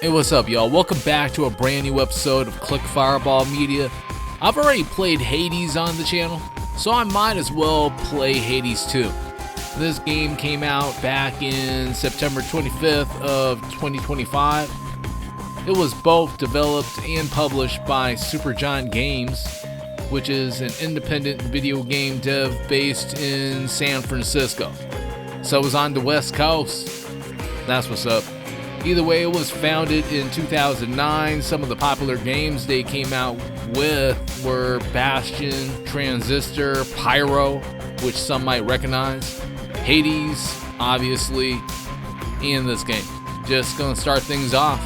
Hey, what's up, y'all? Welcome back to a brand new episode of Click Fireball Media. I've already played Hades on the channel, so I might as well play Hades 2. This game came out back in September 25th of 2025. It was both developed and published by Supergiant Games, which is an independent video game dev based in San Francisco. So it was on the West Coast. That's what's up. Either way, it was founded in 2009. Some of the popular games they came out with were Bastion, Transistor, Pyro, which some might recognize, Hades, obviously, and this game. Just gonna start things off.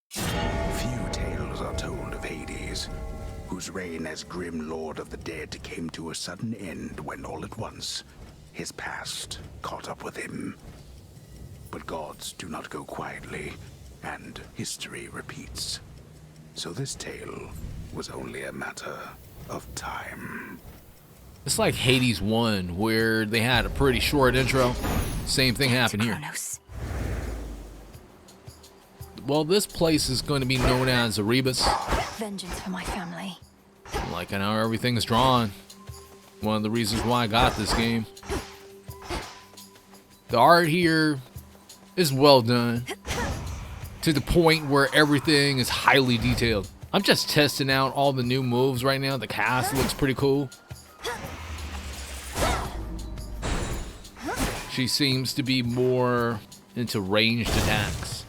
Few tales are told of Hades, whose reign as grim lord of the dead came to a sudden end when all at once his past caught up with him. But gods do not go quietly, and history repeats. So this tale was only a matter of time. It's like Hades 1, where they had a pretty short intro. Same thing happened here. Well, this place is going to be known as Erebus. Vengeance for my family. Like I know everything's drawn. One of the reasons why I got this game. The art here is well done, to the point where everything is highly detailed. I'm just testing out all the new moves right now. The cast looks pretty cool. She seems to be more into ranged attacks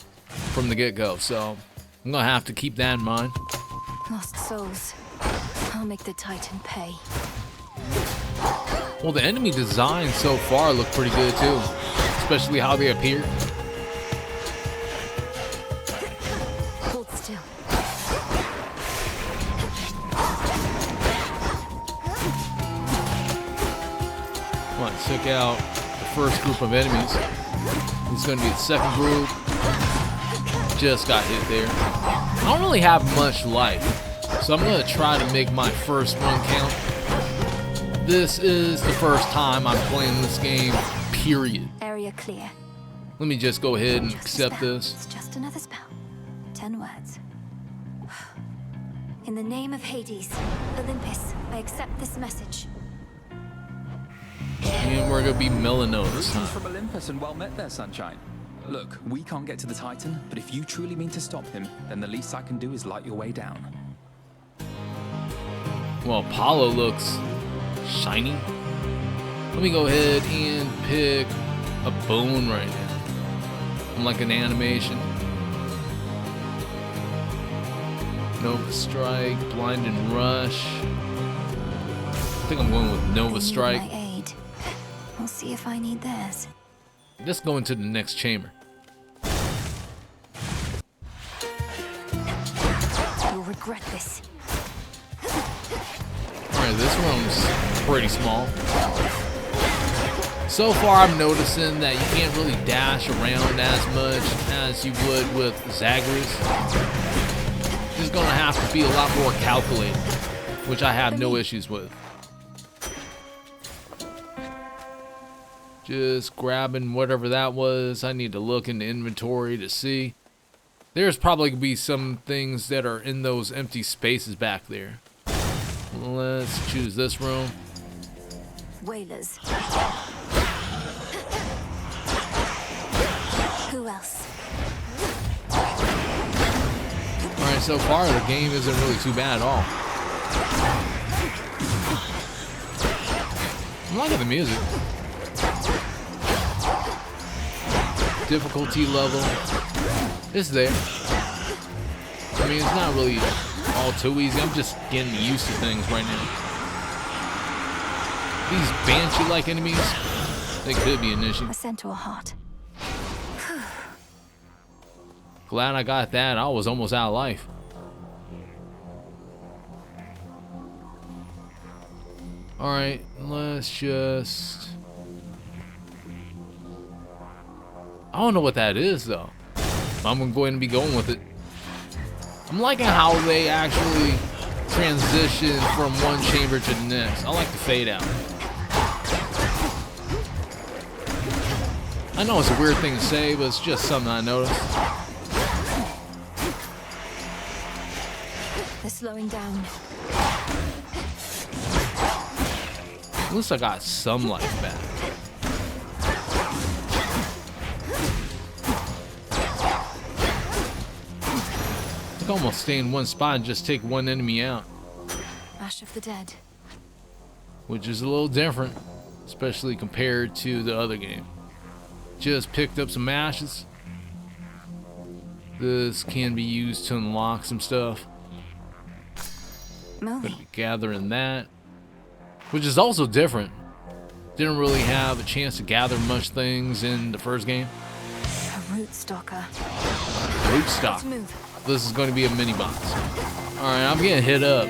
from the get-go, so I'm gonna have to keep that in mind. Lost souls. I'll make the Titan pay. Well, the enemy design so far look pretty good too, especially how they appear. Hold still. Come on, check out the first group of enemies. It's gonna be the second group. Just got hit there. I don't really have much life, so I'm gonna try to make my first one count. This is the first time I'm playing this game, period. Area clear. Let me just go ahead and Just a accept spell. this. It's just another spell. 10 words. In the name of Hades, Olympus, I accept this message. And we're gonna be Melano this Greetings time. from Olympus and well met there, Sunshine. Look, we can't get to the Titan, but if you truly mean to stop him, then the least I can do is light your way down. Well, Apollo looks shiny. Let me go ahead and pick a bone right now. I'm like an animation. Nova Strike, Blinding Rush. I think I'm going with Nova They Strike. need my aid. We'll see if I need theirs. Let's go into the next chamber. You'll regret this. Alright, this room's pretty small. So far, I'm noticing that you can't really dash around as much as you would with Zagreus. Just gonna have to be a lot more calculated, which I have no issues with. Just grabbing whatever that was. I need to look in the inventory to see. There's probably gonna be some things that are in those empty spaces back there. Let's choose this room. Whalers. Who else? Alright, so far the game isn't really too bad at all. I'm liking the music. Difficulty level is there. I mean, it's not really all too easy. I'm just getting used to things right now. These Banshee-like enemies, they could be an issue. A centaur heart. Glad I got that. I was almost out of life. Alright, let's just... I don't know what that is, though. I'm going to be going with it. I'm liking how they actually transition from one chamber to the next. I like the fade out. I know it's a weird thing to say, but it's just something I noticed. They're slowing down. At least I got some life back. I can almost stay in one spot and just take one enemy out, Ash of the Dead. which is a little different, especially compared to the other game. Just picked up some ashes. This can be used to unlock some stuff. Gonna Molly. be gathering that, which is also different. Didn't really have a chance to gather much things in the first game. A root stalker. Rootstock. Let's move. This is going to be a mini boss. Alright, I'm getting hit up.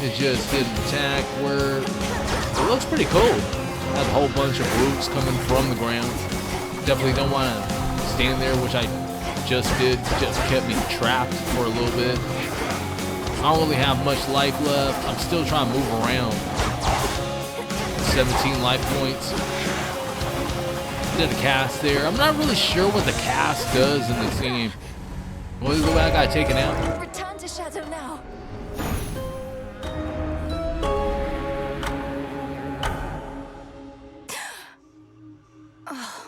It just didn't attack where it looks pretty cool. Has a whole bunch of roots coming from the ground. Definitely don't want to stand there, which I just did. Just kept me trapped for a little bit. I don't really have much life left. I'm still trying to move around. 17 life points. Did a cast there. I'm not really sure what the cast does in this game. What is the way I got taken out? Return to Shadow now. Oh.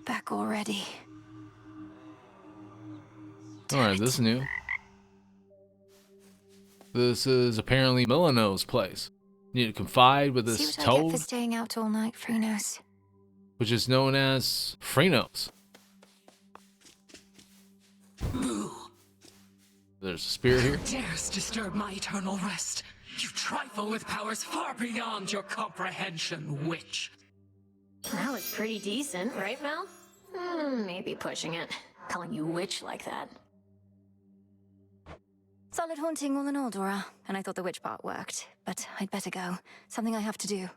Back already. Alright, this is new. This is apparently Milano's place. You need to confide with See this what I get toad, for staying out all night, Freenos. which is known as Freenos. There's a spear here. Dares disturb my eternal rest. You trifle with powers far beyond your comprehension, witch. That was pretty decent, right, Mel? Maybe pushing it. Calling you witch like that. Solid haunting all in all, Dora. And I thought the witch part worked. But I'd better go. Something I have to do.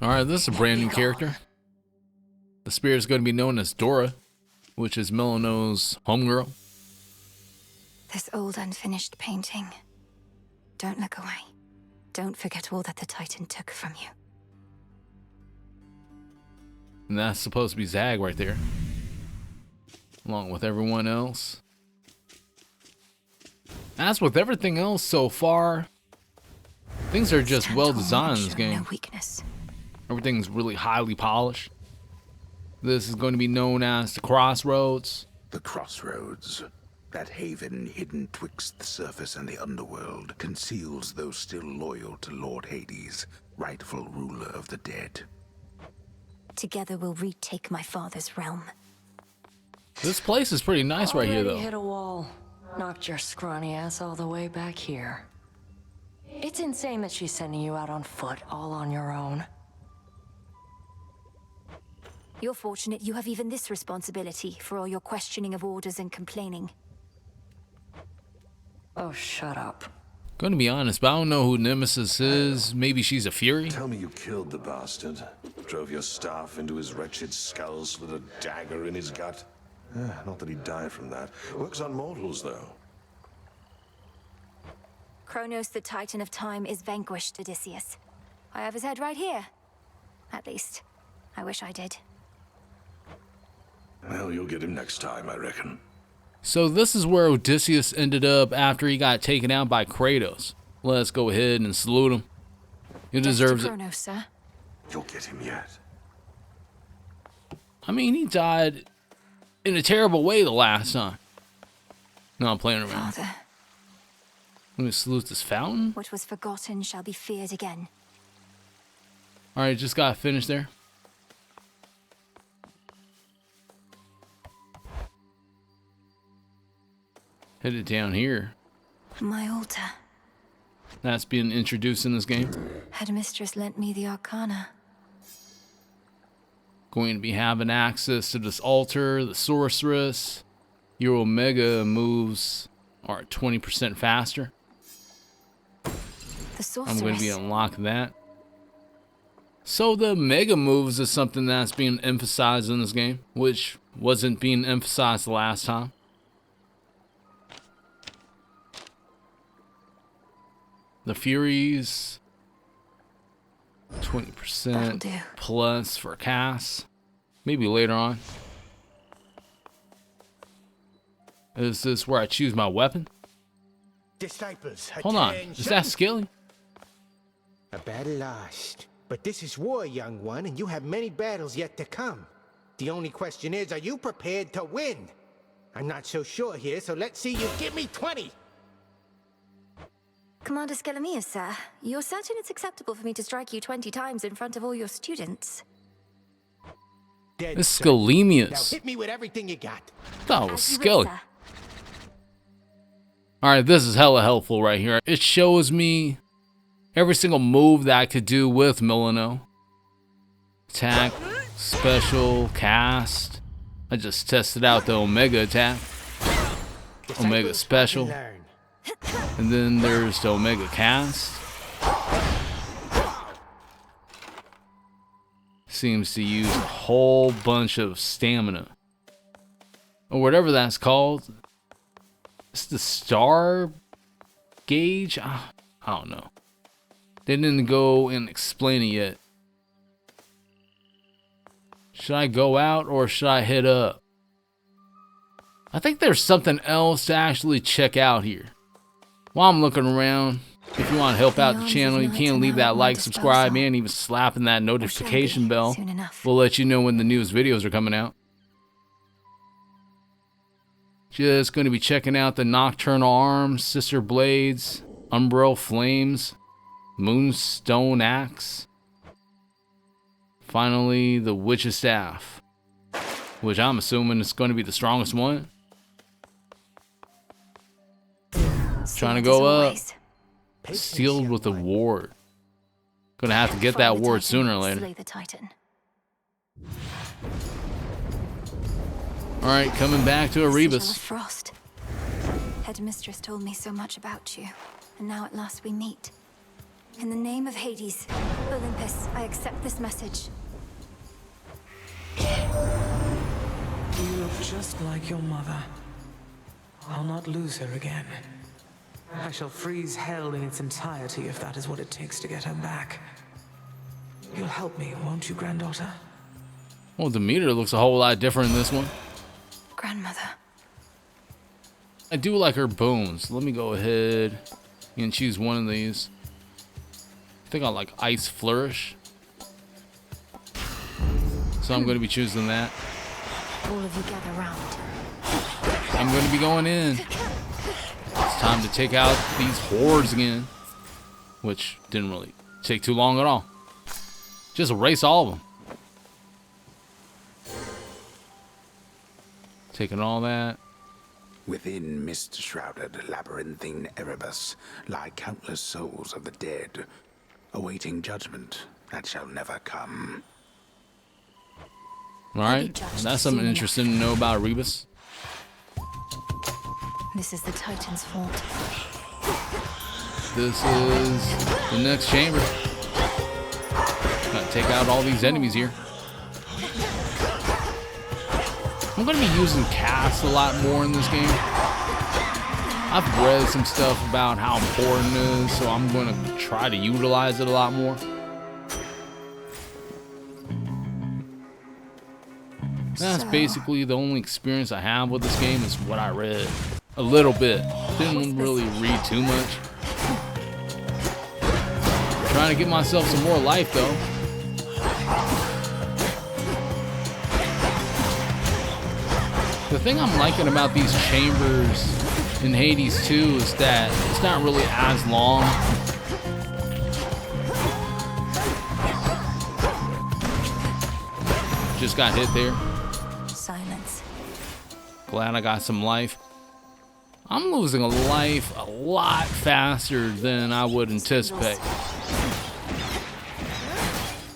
Alright, this is a brand new character. The spear is going to be known as Dora, which is Milano's homegirl. This old unfinished painting. Don't look away. Don't forget all that the Titan took from you. And that's supposed to be Zag right there, along with everyone else. As with everything else so far, things are just well designed in this game. No weakness. Everything's really highly polished. This is going to be known as the Crossroads. The Crossroads, that haven hidden twixt the surface and the underworld, conceals those still loyal to Lord Hades, rightful ruler of the dead. Together we'll retake my father's realm. This place is pretty nice right here, Already though. hit a wall. Knocked your scrawny ass all the way back here. It's insane that she's sending you out on foot, all on your own. You're fortunate you have even this responsibility for all your questioning of orders and complaining. Oh, shut up. Going to be honest, but I don't know who Nemesis is. Maybe she's a Fury? Tell me you killed the bastard. Drove your staff into his wretched skull, slid a dagger in his gut. Not that he'd die from that. Works on mortals, though. Kronos, the Titan of Time, is vanquished, Odysseus. I have his head right here. At least, I wish I did. Well, you'll get him next time, I reckon. So this is where Odysseus ended up after he got taken out by Kratos. Let's go ahead and salute him. He deserves it. Kronos, sir. You'll get him yet. I mean, he died in a terrible way the last time. No, I'm playing around. Father, Let me salute this fountain. what was forgotten shall be feared again. Alright, just got finished there. Headed down here. My altar. That's being introduced in this game. Headmistress lent me the Arcana. Going to be having access to this altar, the sorceress. Your Omega moves are 20% faster. The sorceress. I'm going to be unlocking that. So the Mega moves is something that's being emphasized in this game, which wasn't being emphasized the last time. The Furies. That'll 20% do. plus for cast. Maybe later on. Is this where I choose my weapon? Disciples, Hold on. Is that Skilly? A battle lost. But this is war, young one, and you have many battles yet to come. The only question is, are you prepared to win? I'm not so sure here, so let's see you give me 20! Commander Skelemius, sir, you're certain it's acceptable for me to strike you 20 times in front of all your students? Dead, It's sir. Skelemius. Now hit me with everything you got. I thought it was As you wish, Skelly. sir. Alright, this is hella helpful right here. It shows me every single move that I could do with Milano. Attack, special, cast. I just tested out the Omega attack. Omega special. Learn. And then there's the Omega cast. Seems to use a whole bunch of stamina. Or whatever that's called. It's the star gauge? I don't know. They didn't go and explain it yet. Should I go out or should I hit up? I think there's something else to actually check out here. While I'm looking around, if you want to help out the channel, you can leave that like, subscribe, and even slapping that notification bell. We'll let you know when the newest videos are coming out. Just going to be checking out the Nocturnal Arms, Sister Blades, Umbral Flames, Moonstone Axe. Finally, the Witch's Staff, which I'm assuming is going to be the strongest one. Trying to go up. Sealed with a ward. Gonna have to get that ward sooner or later. Slay the Titan. Alright, coming back to Erebus. Frost. Headmistress told me so much about you, and now at last we meet. In the name of Hades, Olympus, I accept this message. You look just like your mother. I'll not lose her again. I shall freeze hell in its entirety if that is what it takes to get her back. You'll help me, won't you, granddaughter? Well, Demeter looks a whole lot different in this one. Grandmother. I do like her bones. Let me go ahead and choose one of these. I think I like Ice Flourish. So I'm going to be choosing that. All of you gather round. I'm going to be going in. It's time to take out these hordes again. Which didn't really take too long at all. Just erase all of them. Taking all that. Within mist-shrouded labyrinthine Erebus lie countless souls of the dead, awaiting judgment that shall never come. Alright, that's something interesting to know about Erebus. This is the Titan's fault. This is the next chamber. Gotta take out all these enemies here. I'm gonna be using cast a lot more in this game. I've read some stuff about how important it is, so I'm gonna try to utilize it a lot more. That's basically the only experience I have with this game is what I read. A little bit. Didn't really read too much. Trying to give myself some more life though. The thing I'm liking about these chambers in Hades 2 is that it's not really as long. Just got hit there. Silence. Glad I got some life. I'm losing a life a lot faster than I would anticipate.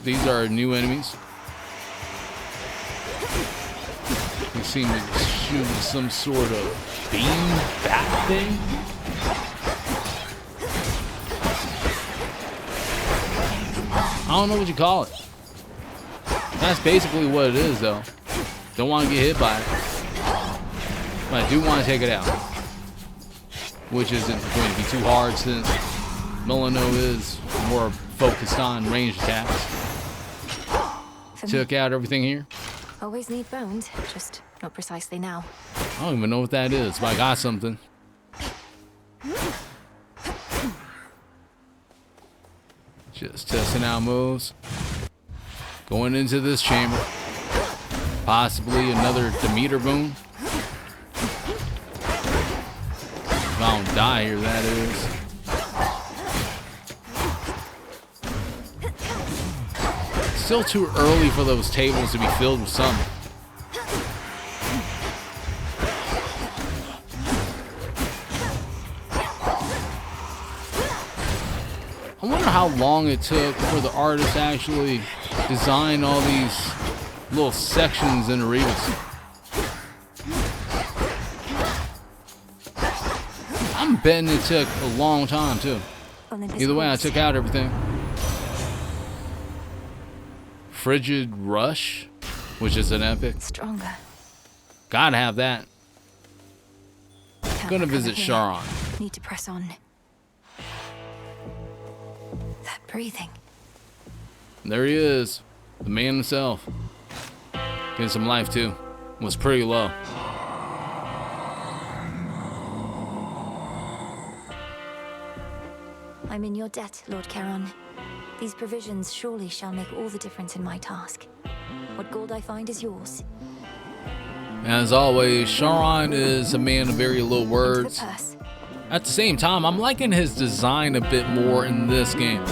These are new enemies. They seem to be shooting some sort of beam bat thing. I don't know what you call it. That's basically what it is though. Don't want to get hit by it. But I do want to take it out. Which isn't going to be too hard since Milano is more focused on ranged attacks. Took out everything here. Always need bones, just not precisely now. I don't even know what that is, but I got something. Just testing out moves. Going into this chamber. Possibly another Demeter boon. If I don't die here, that is. Still too early for those tables to be filled with some. I wonder how long it took for the artist to actually design all these little sections in the Rebus. I'm betting it took a long time too. Either way, I took out everything. Frigid Rush, which is an epic. Stronger. Gotta have that. Gonna visit Charon. Need to press on. That breathing. There he is, the man himself. Getting some life too. Was pretty low. I'm in your debt, Lord Charon. These provisions surely shall make all the difference in my task. What gold I find is yours. As always, Charon is a man of very little words. At the same time, I'm liking his design a bit more in this game.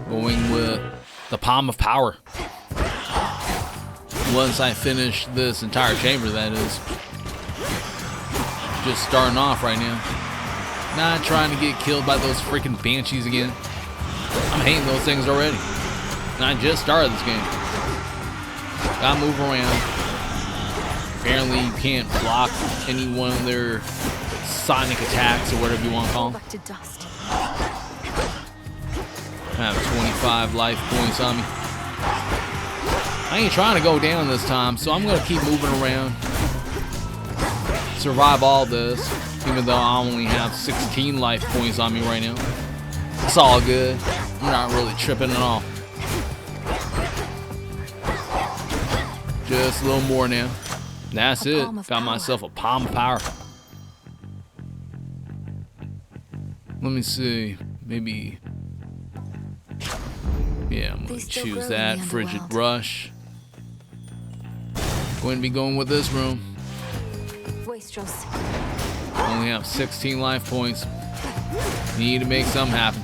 Going with the Palm of Power. Once I finish this entire chamber, that is. Just starting off right now. Not trying to get killed by those freaking banshees again. I'm hating those things already. And I just started this game. Gotta move around. Apparently you can't block any one of their sonic attacks or whatever you want to call them. I have 25 life points on me. I ain't trying to go down this time, so I'm gonna keep moving around. Survive all this, even though I only have 16 life points on me right now. It's all good. I'm not really tripping at all. Just a little more now. That's it. Got myself a Palm of Power. Let me see. Maybe. Yeah, I'm going to choose that. Frigid Rush. Going to be going with this room. Only have 16 life points. Need to make something happen.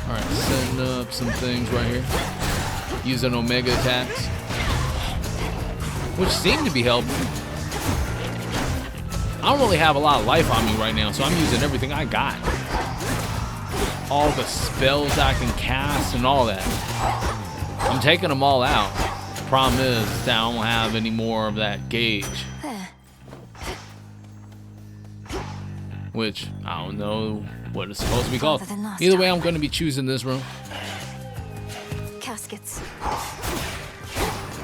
Alright, setting up some things right here. Using Omega attacks. Which seem to be helping. I don't really have a lot of life on me right now, so I'm using everything I got. All the spells I can cast and all that. I'm taking them all out. The problem is that I don't have any more of that gauge. Which, I don't know what it's supposed to be called. Either way, I'm going to be choosing this room. Caskets.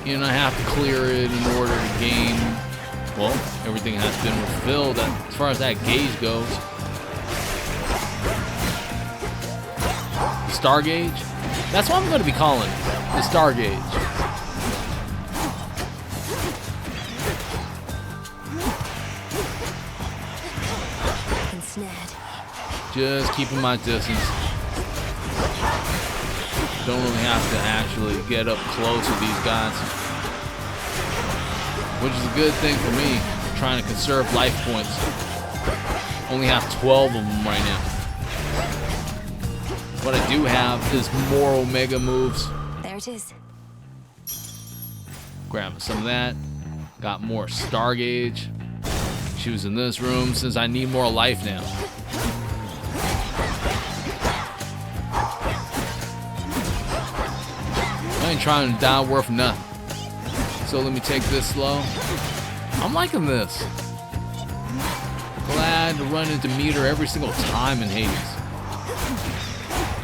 And I have to clear it in order to gain, well, everything has been refilled as far as that gauge goes. The Star Gauge? That's what I'm going to be calling it. The Star Gauge. Ensnared. Just keeping my distance. Don't really have to actually get up close with these guys. Which is a good thing for me. I'm trying to conserve life points. Only have 12 of them right now. What I do have is more Omega moves. There it is. Grabbing some of that. Got more Star Gauge. Choosing this room since I need more life now. I ain't trying to die worth nothing. So let me take this slow. I'm liking this. Glad to run into Meter every single time in Hades.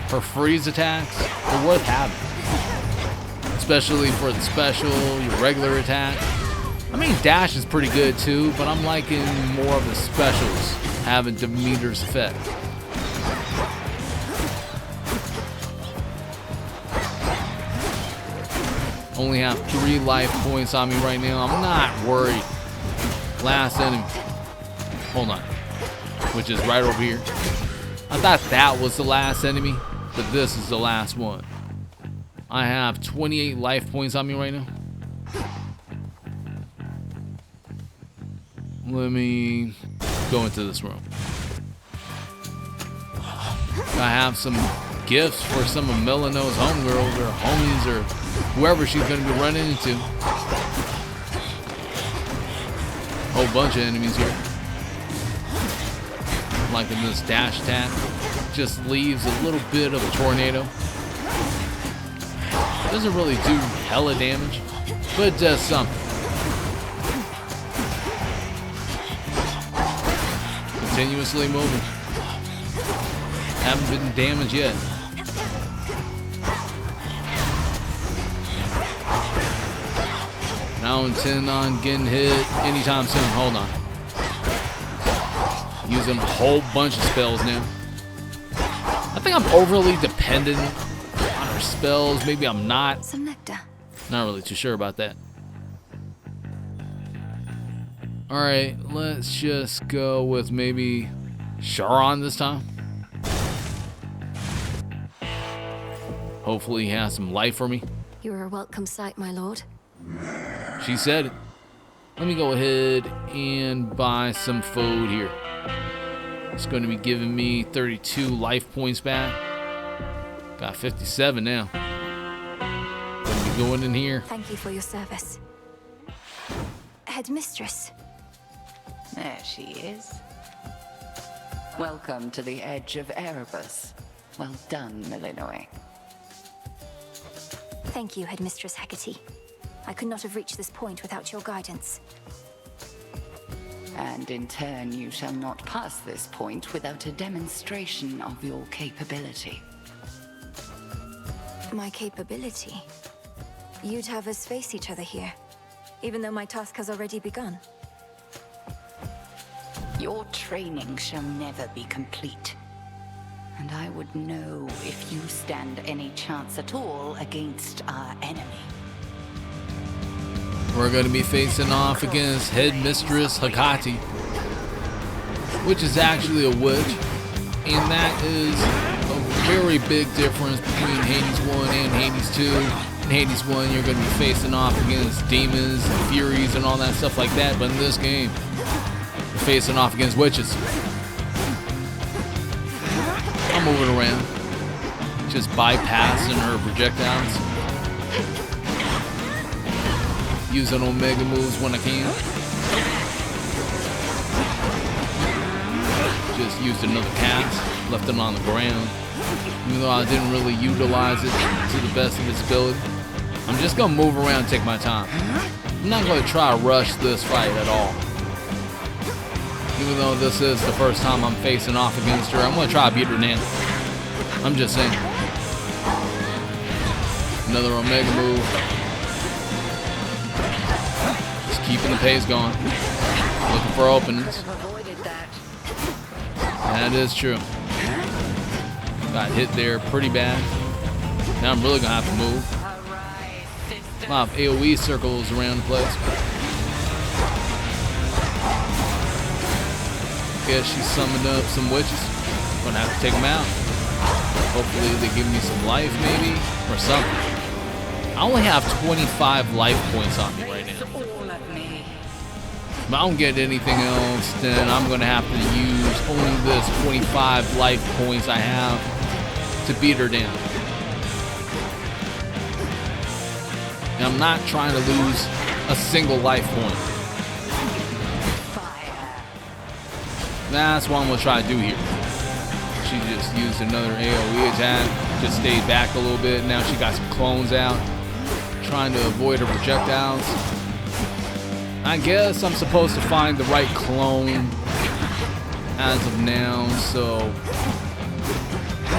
Her freeze attacks are worth having. especially for the special, your regular attack. I mean, dash is pretty good too, but I'm liking more of the specials having Demeter's effect. Only have 3 life points on me right now. I'm not worried. Last enemy. Hold on. Which is right over here. I thought that was the last enemy, but this is the last one. I have 28 life points on me right now. Let me go into this room. I have some gifts for some of Melino's homegirls or homies or whoever she's going to be running into. Whole bunch of enemies here. Like in this dash attack, just leaves a little bit of a tornado. Doesn't really do hella damage, but it does something. Continuously moving. Haven't been damaged yet. I don't intend on getting hit anytime soon. Hold on. Using a whole bunch of spells now. I think I'm overly dependent on her spells. Maybe I'm not. Some nectar. Not really too sure about that. Alright, let's just go with maybe Charon this time. Hopefully he has some life for me. You are a welcome sight, my lord. She said it. Let me go ahead and buy some food here. It's going to be giving me 32 life points back. Got 57 now. Going to be going in here. Thank you for your service. Headmistress. There she is. Welcome to the edge of Erebus. Well done, Melinoe. Thank you, Headmistress Hecate. I could not have reached this point without your guidance. And in turn, you shall not pass this point without a demonstration of your capability. My capability? You'd have us face each other here, even though my task has already begun. Your training shall never be complete. And I would know if you stand any chance at all against our enemy. We're going to be facing off against Headmistress Hecate, which is actually a witch, and that is a very big difference between Hades 1 and Hades 2. In Hades 1, you're going to be facing off against demons and furies and all that stuff like that, but in this game, you're facing off against witches. I'm moving around, just bypassing her projectiles. Using Omega moves when I can. Just used another cast, left it on the ground. Even though I didn't really utilize it to the best of its ability. I'm just gonna move around and take my time. I'm not gonna try to rush this fight at all. Even though this is the first time I'm facing off against her, I'm gonna try to beat her now. I'm just saying. Another Omega move. Keeping the pace going. Looking for openings. That is true. Got hit there pretty bad. Now I'm really gonna have to move. A lot of AoE circles around the place. Guess she summoned up some witches. Gonna have to take them out. Hopefully they give me some life maybe, or something. I only have 25 life points on me right now. If I don't get anything else, then I'm going to have to use only this 25 life points I have to beat her down. And I'm not trying to lose a single life point. That's what I'm going to try to do here. She just used another AoE attack, just stayed back a little bit. Now she got some clones out, trying to avoid her projectiles. I guess I'm supposed to find the right clone as of now, so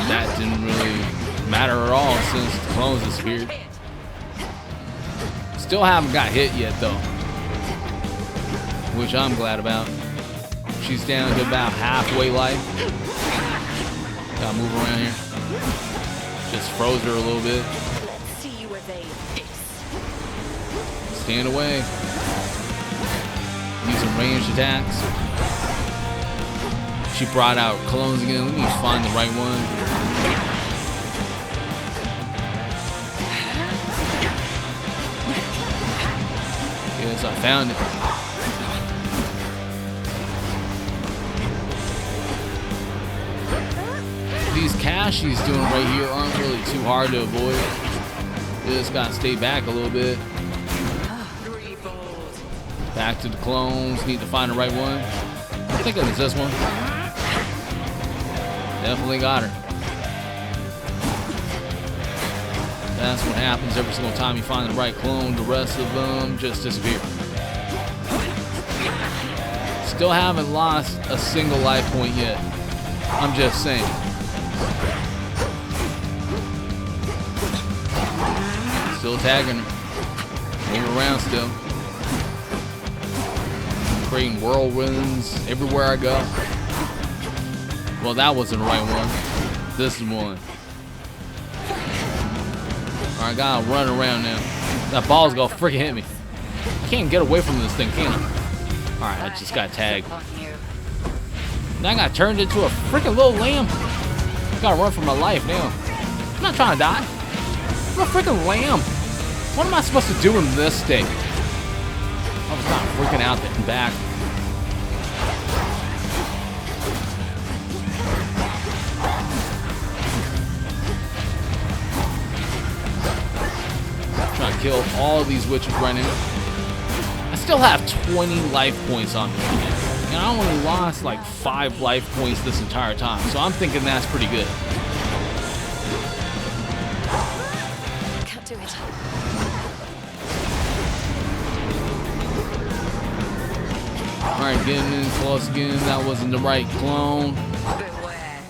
that didn't really matter at all since the clones disappeared. Still haven't got hit yet though, which I'm glad about. She's down to about halfway life. Gotta move around here. Just froze her a little bit. Let's see you evade this. Stand away. Using ranged attacks. She brought out clones again. Let me find the right one. Yes, I found it. These caches she's doing right here aren't really too hard to avoid. You just gotta stay back a little bit. Back to the clones. Need to find the right one. I think it was this one. Definitely got her. That's what happens every single time you find the right clone. The rest of them just disappear. Still haven't lost a single life point yet. I'm just saying. Still tagging her. Moving around still. Creating whirlwinds everywhere I go. Well, that wasn't the right one. This is one. Alright, I gotta run around now. That ball's gonna freaking hit me. I can't get away from this thing, can I? Alright, I just got tagged. Now I got turned into a freaking little lamb. I gotta run for my life now. I'm not trying to die. I'm a freaking lamb. What am I supposed to do in this thing? I was not freaking out there and back. Trying to kill all these witches right now. I still have 20 life points on me. And I only lost like 5 life points this entire time. So I'm thinking that's pretty good. Can't do it. Alright, getting in close again. That wasn't the right clone. Beware.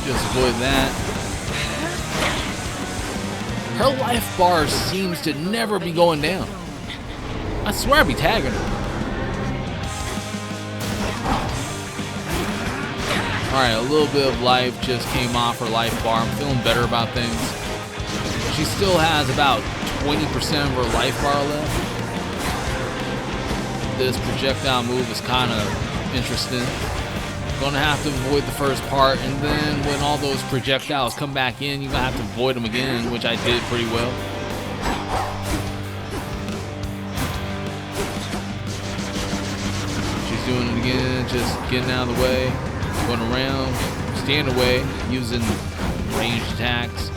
Just avoid that. Her life bar seems to never be going down. I swear I'd be tagging her. Alright, a little bit of life just came off her life bar. I'm feeling better about things. She still has about 20% of her life bar left. This projectile move is kind of interesting. Gonna have to avoid the first part, and then when all those projectiles come back in, you're gonna have to avoid them again, which I did pretty well. She's doing it again, just getting out of the way. Going around, stand away, using ranged attacks,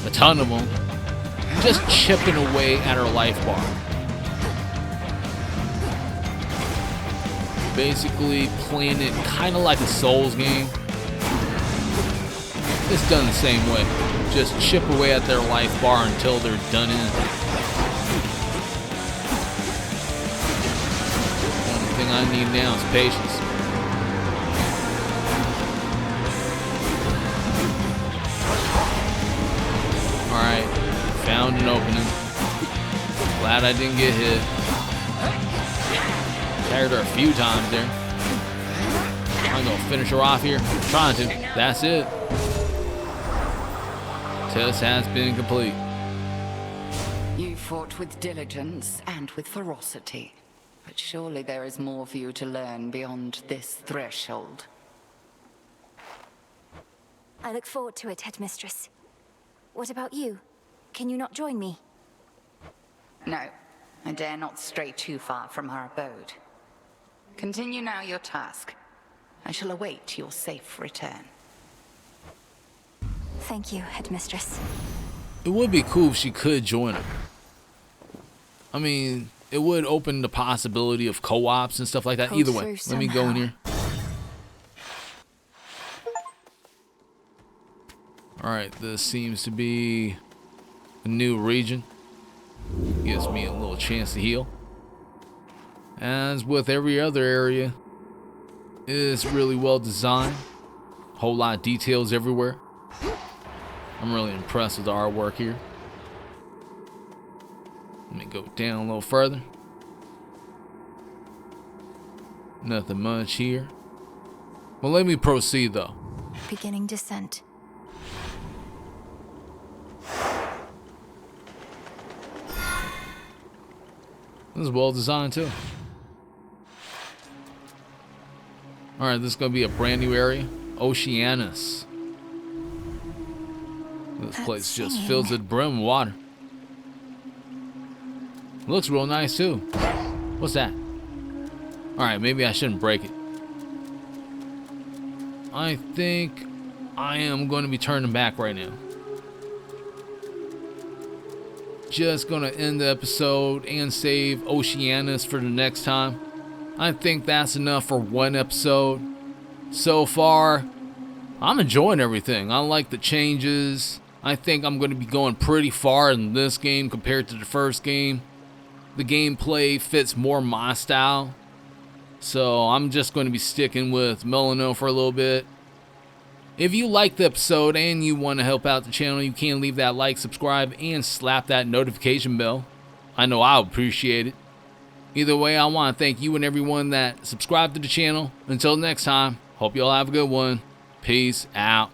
a ton of them, just chipping away at her life bar. Basically playing it kind of like a Souls game. It's done the same way. Just chip away at their life bar until they're done in. Only thing I need now is patience. Alright, found an opening. Glad I didn't get hit. Tagged her a few times there. I'm gonna finish her off here. I'm trying to. That's it. Test has been complete. You fought with diligence and with ferocity. But surely there is more for you to learn beyond this threshold. I look forward to it, Headmistress. What about you? Can you not join me? No, I dare not stray too far from our abode. Continue now your task. I shall await your safe return. Thank you, Headmistress. It would be cool if she could join her. I mean, it would open the possibility of co-ops and stuff like that. Either way, let me go in here. Alright, this seems to be a new region. Gives me a little chance to heal. As with every other area, is really well designed. Whole lot of details everywhere. I'm really impressed with the artwork here. Let me go down a little further. Nothing much here. Well, let me proceed though. Beginning descent. This is well designed too. Alright, this is going to be a brand new area. Oceanus. This place just fills it brim with water. Looks real nice too. What's that? Alright, maybe I shouldn't break it. I think I am going to be turning back right now. Just going to end the episode and save Oceanus for the next time. I think that's enough for one episode. So far, I'm enjoying everything. I like the changes. I think I'm going to be going pretty far in this game compared to the first game. The gameplay fits more my style. So I'm just going to be sticking with Melano for a little bit. If you liked the episode and you want to help out the channel, you can leave that like, subscribe, and slap that notification bell. I know I'll appreciate it. Either way, I want to thank you and everyone that subscribed to the channel. Until next time, hope you all have a good one. Peace out.